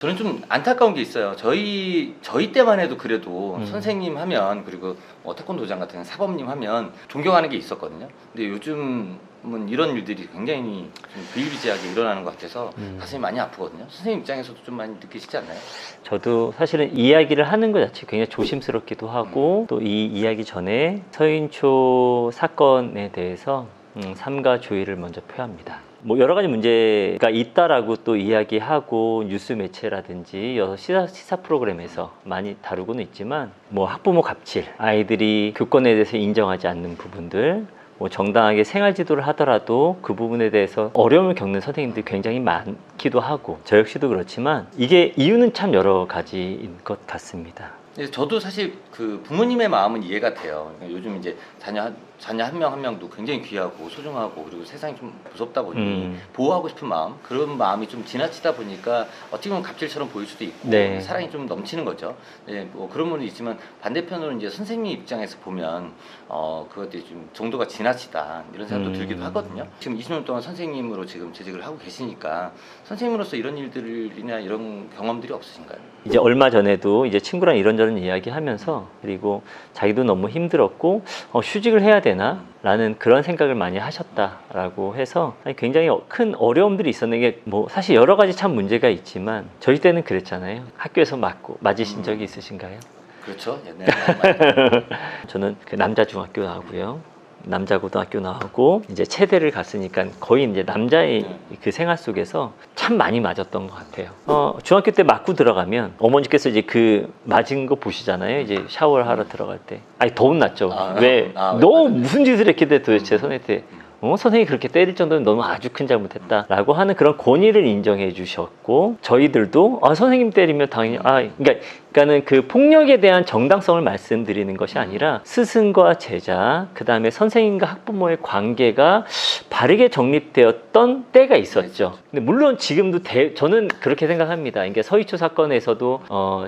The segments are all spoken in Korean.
저는 좀 안타까운 게 있어요. 저희 때만 해도 그래도 선생님 하면, 그리고 태권도장 같은 사범님 하면 존경하는 게 있었거든요. 근데 요즘은 이런 일들이 굉장히 좀 비일비재하게 일어나는 것 같아서 가슴이 많이 아프거든요. 선생님 입장에서도 좀 많이 느끼시지 않나요? 저도 사실은 이야기를 하는 것 자체 굉장히 조심스럽기도 하고 또 이 이야기 전에 서인초 사건에 대해서 삼가 주의를 먼저 표합니다. 뭐 여러 가지 문제가 있다라고 또 이야기하고 뉴스 매체라든지 여러 시사 프로그램에서 많이 다루고는 있지만, 뭐 학부모 갑질, 아이들이 교권에 대해서 인정하지 않는 부분들, 뭐 정당하게 생활 지도를 하더라도 그 부분에 대해서 어려움을 겪는 선생님들이 굉장히 많기도 하고, 저 역시도 그렇지만 이게 이유는 참 여러 가지인 것 같습니다. 저도 사실 그 부모님의 마음은 이해가 돼요. 요즘 이제 자녀 한 명 한 명도 굉장히 귀하고 소중하고, 그리고 세상이 좀 무섭다 보니 보호하고 싶은 마음, 그런 마음이 좀 지나치다 보니까 어떻게 보면 갑질처럼 보일 수도 있고, 네. 사랑이 좀 넘치는 거죠. 네, 뭐 그런 부분도 있지만 반대편으로 이제 선생님 입장에서 보면 그것들이 좀 정도가 지나치다 이런 생각도 들기도 하거든요. 지금 20년 동안 선생님으로 지금 재직을 하고 계시니까 선생님으로서 이런 일들이나 이런 경험들이 없으신가요? 이제 얼마 전에도 이제 친구랑 이런저런 이야기하면서, 그리고 자기도 너무 힘들었고 휴직을 해야 되나? 라는 그런 생각을 많이 하셨다라고 해서 굉장히 큰 어려움들이 있었는데, 이게 뭐 사실 여러 가지 참 문제가 있지만 저희 때는 그랬잖아요. 학교에서 맞으신 적이 있으신가요? 그렇죠. 옛날에 저는 그 남자 중학교 나오고요, 남자 고등학교 나오고 이제 체대를 갔으니까 거의 이제 남자의 그 생활 속에서 참 많이 맞았던 것 같아요. 중학교 때 맞고 들어가면 어머니께서 이제 그 맞은 거 보시잖아요. 이제 샤워를 하러 들어갈 때, 아니 더 혼났죠. 왜 너 무슨 짓을 했게 돼 도대체 선생님한테. 선생님이 그렇게 때릴 정도면 너무 아주 큰 잘못했다라고 하는 그런 권위를 인정해 주셨고, 저희들도 선생님 때리면 당연히 그러니까는 그 폭력에 대한 정당성을 말씀드리는 것이 아니라 스승과 제자, 그 다음에 선생님과 학부모의 관계가 바르게 정립되었던 때가 있었죠. 근데 물론 지금도 저는 그렇게 생각합니다. 그러니까 서희초 사건에서도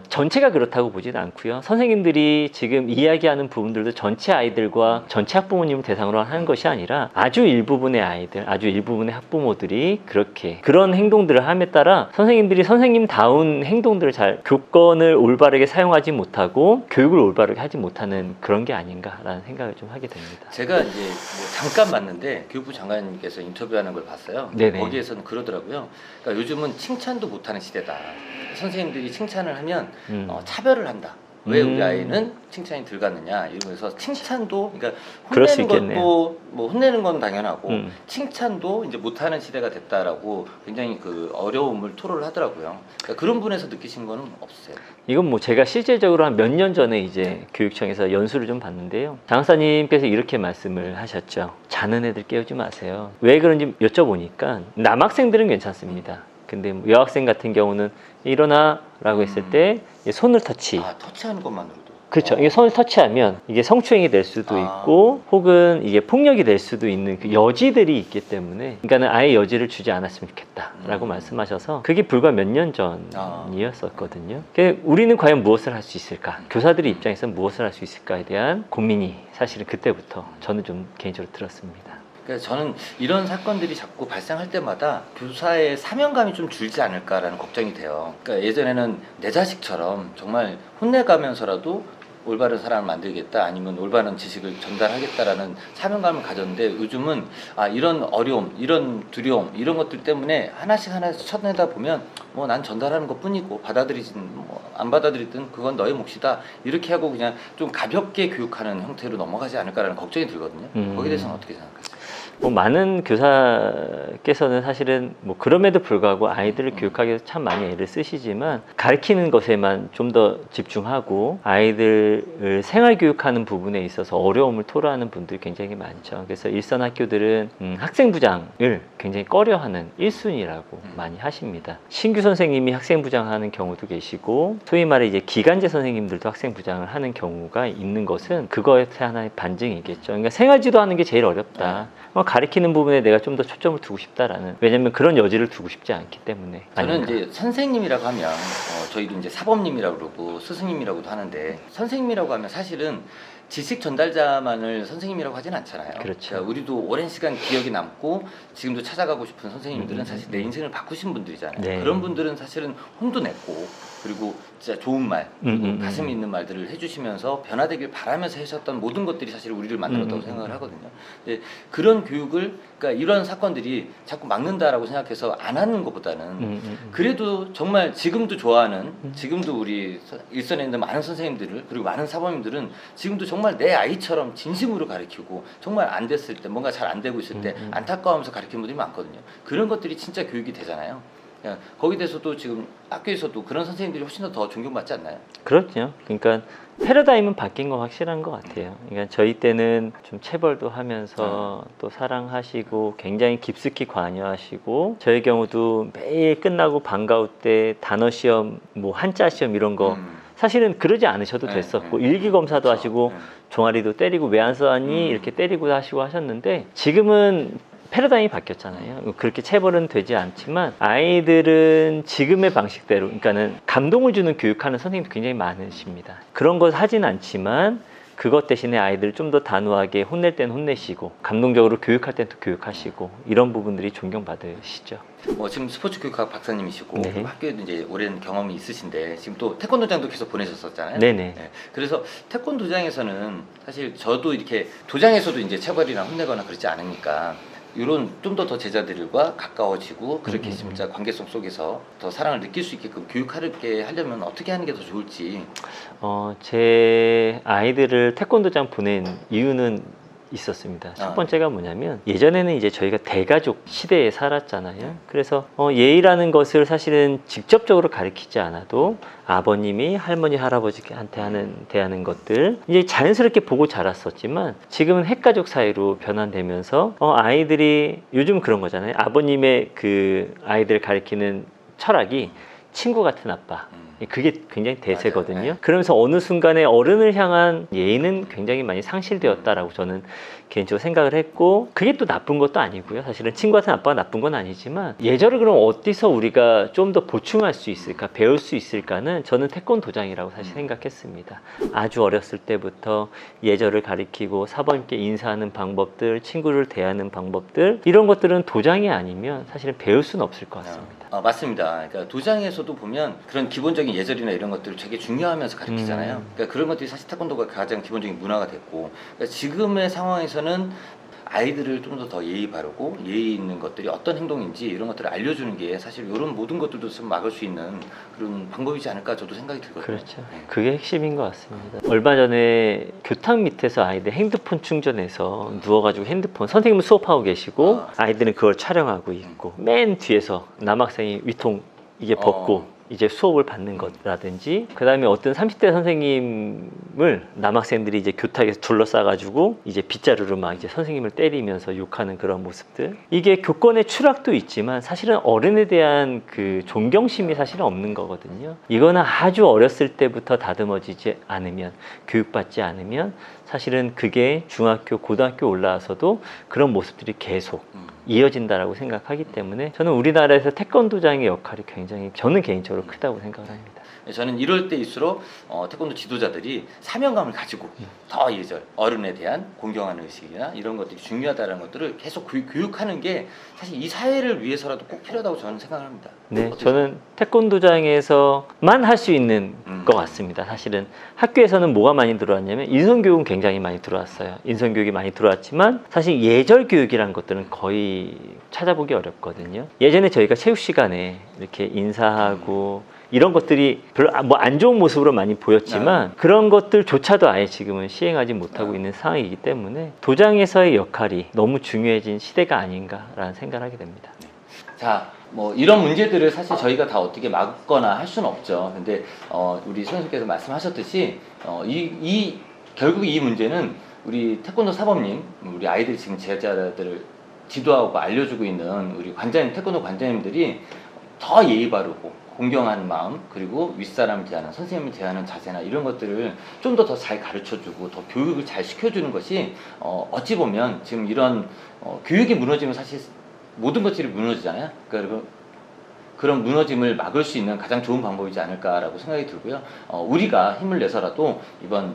전체가 그렇다고 보지는 않고요. 선생님들이 지금 이야기하는 부분들도 전체 아이들과 전체 학부모님을 대상으로 하는 것이 아니라 아주 일부분의 아이들, 아주 일부분의 학부모들이 그런 행동들을 함에 따라 선생님들이 선생님다운 행동들을 교권을 올바르게 사용하지 못하고 교육을 올바르게 하지 못하는 그런 게 아닌가라는 생각을 좀 하게 됩니다. 제가 이제 뭐 잠깐 봤는데 교육부 장관님께서 인터뷰하는 걸 봤어요. 네네. 거기에서는 그러더라고요. 그러니까 요즘은 칭찬도 못하는 시대다. 선생님들이 칭찬을 하면 차별을 한다. 왜 우리 아이는 칭찬이 덜 갔느냐 이러면서 칭찬도, 그러니까 혼내는 것도 뭐 혼내는 건 당연하고 칭찬도 이제 못하는 시대가 됐다라고 굉장히 그 어려움을 토로를 하더라고요. 그러니까 그런 분에서 느끼신 거는 없으세요? 이건 뭐 제가 실질적으로 한 몇 년 전에 이제 교육청에서 연수를 좀 봤는데요. 장사님께서 이렇게 말씀을 하셨죠. 자는 애들 깨우지 마세요. 왜 그런지 여쭤보니까 남학생들은 괜찮습니다. 근데 뭐 여학생 같은 경우는 일어나 라고 했을 때 손을 터치하는 것만으로도. 그렇죠. 이게 손을 터치하면 이게 성추행이 될 수도 있고, 혹은 이게 폭력이 될 수도 있는 그 여지들이 있기 때문에, 그러니까는 아예 여지를 주지 않았으면 좋겠다라고 말씀하셔서, 그게 불과 몇 년 전이었었거든요. 우리는 과연 무엇을 할 수 있을까? 교사들의 입장에서는 무엇을 할 수 있을까에 대한 고민이 사실은 그때부터 저는 좀 개인적으로 들었습니다. 그래서 저는 이런 사건들이 자꾸 발생할 때마다 교사의 사명감이 좀 줄지 않을까라는 걱정이 돼요. 그러니까 예전에는 내 자식처럼 정말 혼내가면서라도 올바른 사람을 만들겠다, 아니면 올바른 지식을 전달하겠다라는 사명감을 가졌는데, 요즘은 이런 어려움, 이런 두려움, 이런 것들 때문에 하나씩 쳐내다 보면 뭐 난 전달하는 것뿐이고 받아들이진 안 받아들이든 그건 너의 몫이다, 이렇게 하고 그냥 좀 가볍게 교육하는 형태로 넘어가지 않을까라는 걱정이 들거든요. 거기에 대해서는 어떻게 생각하세요? 뭐 많은 교사께서는 사실은 뭐 그럼에도 불구하고 아이들을 교육하기 위해서 참 많이 애를 쓰시지만, 가르치는 것에만 좀 더 집중하고 아이들을 생활교육하는 부분에 있어서 어려움을 토로하는 분들이 굉장히 많죠. 그래서 일선 학교들은 학생부장을 굉장히 꺼려하는 1순위라고 많이 하십니다. 신규 선생님이 학생부장하는 경우도 계시고, 소위 말해 이제 기간제 선생님들도 학생부장을 하는 경우가 있는 것은 그거에 하나의 반증이겠죠. 그러니까 생활지도하는 게 제일 어렵다. 가르치는 부분에 내가 좀 더 초점을 두고 싶다라는, 왜냐면 그런 여지를 두고 싶지 않기 때문에. 저는 이제 선생님이라고 하면 저희도 이제 사범님이라고 그러고 스승님이라고도 하는데, 선생님이라고 하면 사실은 지식 전달자만을 선생님이라고 하진 않잖아요. 그렇죠. 그러니까 우리도 오랜 시간 기억이 남고 지금도 찾아가고 싶은 선생님들은 사실 내 음. 인생을 바꾸신 분들이잖아요. 네. 그런 분들은 사실은 혼도 냈고 그리고 진짜 좋은 말, 그리고 가슴 있는 말들을 해주시면서 변화되길 바라면서 하셨던 모든 것들이 사실 우리를 만들었다고 생각을 하거든요. 근데 그런 교육을, 그러니까 이런 사건들이 자꾸 막는다라고 생각해서 안 하는 것보다는 그래도 정말 지금도 좋아하는, 지금도 우리 일선에 있는 많은 선생님들을, 그리고 많은 사범님들은 지금도 정말 내 아이처럼 진심으로 가르치고, 정말 안 됐을 때, 뭔가 잘 안 되고 있을 때 안타까워하면서 가르치는 분들이 많거든요. 그런 것들이 진짜 교육이 되잖아요. 거기에 대해서도 지금 학교에서도 그런 선생님들이 훨씬 더 존경받지 않나요? 그렇죠. 그러니까 패러다임은 바뀐 건 확실한 것 같아요. 그러니까 저희 때는 좀 체벌도 하면서 또 사랑하시고 굉장히 깊숙이 관여하시고, 저의 경우도 매일 끝나고 방과후 때 단어 시험, 뭐 한자 시험 이런 거 사실은 그러지 않으셔도 됐었고, 일기 검사도 그렇죠. 하시고 종아리도 때리고 왜 안 써왔니 이렇게 때리고 하시고 하셨는데, 지금은 패러다임이 바뀌었잖아요. 그렇게 체벌은 되지 않지만 아이들은 지금의 방식대로, 그러니까는 감동을 주는 교육하는 선생님도 굉장히 많으십니다. 그런 것 하진 않지만 그것 대신에 아이들을 좀 더 단호하게 혼낼 땐 혼내시고, 감동적으로 교육할 땐 또 교육하시고, 이런 부분들이 존경받으시죠. 지금 스포츠 교육학 박사님이시고 네. 학교에도 이제 오랜 경험이 있으신데 지금 또 태권도장도 계속 보내셨었잖아요. 네네. 네. 그래서 태권도장에서는 사실 저도 이렇게 도장에서도 이제 체벌이나 혼내거나 그렇지 않으니까 이런 좀 더 제자들과 가까워지고 그렇게 진짜 관계성 속에서 더 사랑을 느낄 수 있게끔 교육하게 하려면 어떻게 하는 게 더 좋을지. 제 아이들을 태권도장 보낸 이유는 있었습니다. 첫 번째가 뭐냐면, 예전에는 이제 저희가 대가족 시대에 살았잖아요. 그래서 예의라는 것을 사실은 직접적으로 가르치지 않아도 아버님이 할머니 할아버지한테 대하는 것들 이제 자연스럽게 보고 자랐었지만, 지금은 핵가족 사이로 변환되면서 아이들이 요즘 그런 거잖아요. 아버님의 그 아이들 가르치는 철학이 친구 같은 아빠, 그게 굉장히 대세거든요. 맞아요. 네. 그러면서 어느 순간에 어른을 향한 예의는 굉장히 많이 상실되었다라고 저는 개인적으로 생각을 했고, 그게 또 나쁜 것도 아니고요. 사실은 친구 같은 아빠가 나쁜 건 아니지만, 예절을 그럼 어디서 우리가 좀 더 보충할 수 있을까, 배울 수 있을까는 저는 태권도장이라고 사실 생각했습니다. 아주 어렸을 때부터 예절을 가리키고 사범님께 인사하는 방법들, 친구를 대하는 방법들, 이런 것들은 도장이 아니면 사실은 배울 수는 없을 것 같습니다. 맞습니다. 그러니까 도장에서도 보면 그런 기본적인 예절이나 이런 것들을 되게 중요하면서 가르치잖아요. 그러니까 그런 것들이 사실 태권도가 가장 기본적인 문화가 됐고, 그러니까 지금의 상황에서는 아이들을 좀 더 예의 바르고 예의 있는 것들이 어떤 행동인지 이런 것들을 알려주는 게 사실 이런 모든 것들도 좀 막을 수 있는 그런 방법이지 않을까 저도 생각이 들거든요. 그렇죠. 네. 그게 핵심인 것 같습니다. 얼마 전에 교탁 밑에서 아이들 핸드폰 충전해서 누워가지고 핸드폰, 선생님은 수업하고 계시고 아이들은 그걸 촬영하고 있고, 맨 뒤에서 남학생이 위통 이게 벗고 이제 수업을 받는 것라든지, 그 다음에 어떤 30대 선생님을 남학생들이 이제 교탁에서 둘러싸가지고 이제 빗자루로 막 이제 선생님을 때리면서 욕하는 그런 모습들, 이게 교권의 추락도 있지만 사실은 어른에 대한 그 존경심이 사실은 없는 거거든요. 이거는 아주 어렸을 때부터 다듬어지지 않으면, 교육받지 않으면 사실은 그게 중학교, 고등학교 올라와서도 그런 모습들이 계속 이어진다라고 생각하기 때문에, 저는 우리나라에서 태권도장의 역할이 굉장히, 저는 개인적으로 크다고 생각을 합니다. 저는 이럴 때일수록 태권도 지도자들이 사명감을 가지고 더 예절, 어른에 대한 공경하는 의식이나 이런 것들이 중요하다는 것들을 계속 교육하는 게 사실 이 사회를 위해서라도 꼭 필요하다고 저는 생각을 합니다. 네, 저는 태권도장에서만 할 수 있는 것 같습니다. 사실은 학교에서는 뭐가 많이 들어왔냐면 인성교육은 굉장히 많이 들어왔어요. 인성교육이 많이 들어왔지만 사실 예절 교육이라는 것들은 거의 찾아보기 어렵거든요. 예전에 저희가 체육 시간에 이렇게 인사하고 이런 것들이 별로 뭐 안 좋은 모습으로 많이 보였지만 그런 것들조차도 아예 지금은 시행하지 못하고 있는 상황이기 때문에 도장에서의 역할이 너무 중요해진 시대가 아닌가라는 생각을 하게 됩니다. 자, 뭐 이런 문제들을 사실 저희가 다 어떻게 막거나 할 수는 없죠. 근데 우리 선생님께서 말씀하셨듯이 결국 이 문제는 우리 태권도 사범님, 우리 아이들 지금 제자들을 지도하고 알려주고 있는 우리 관장님, 태권도 관장님들이 더 예의 바르고 공경하는 마음, 그리고 윗사람을 대하는, 선생님을 대하는 자세나 이런 것들을 좀 더 잘 가르쳐주고 더 교육을 잘 시켜주는 것이 어찌 보면 지금 이런 교육이 무너지면 사실 모든 것들이 무너지잖아요. 그러니까 그런 무너짐을 막을 수 있는 가장 좋은 방법이지 않을까라고 생각이 들고요. 우리가 힘을 내서라도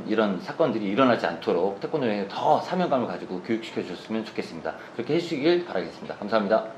이런 사건들이 일어나지 않도록 태권도에 더 사명감을 가지고 교육시켜 줬으면 좋겠습니다. 그렇게 해주시길 바라겠습니다. 감사합니다.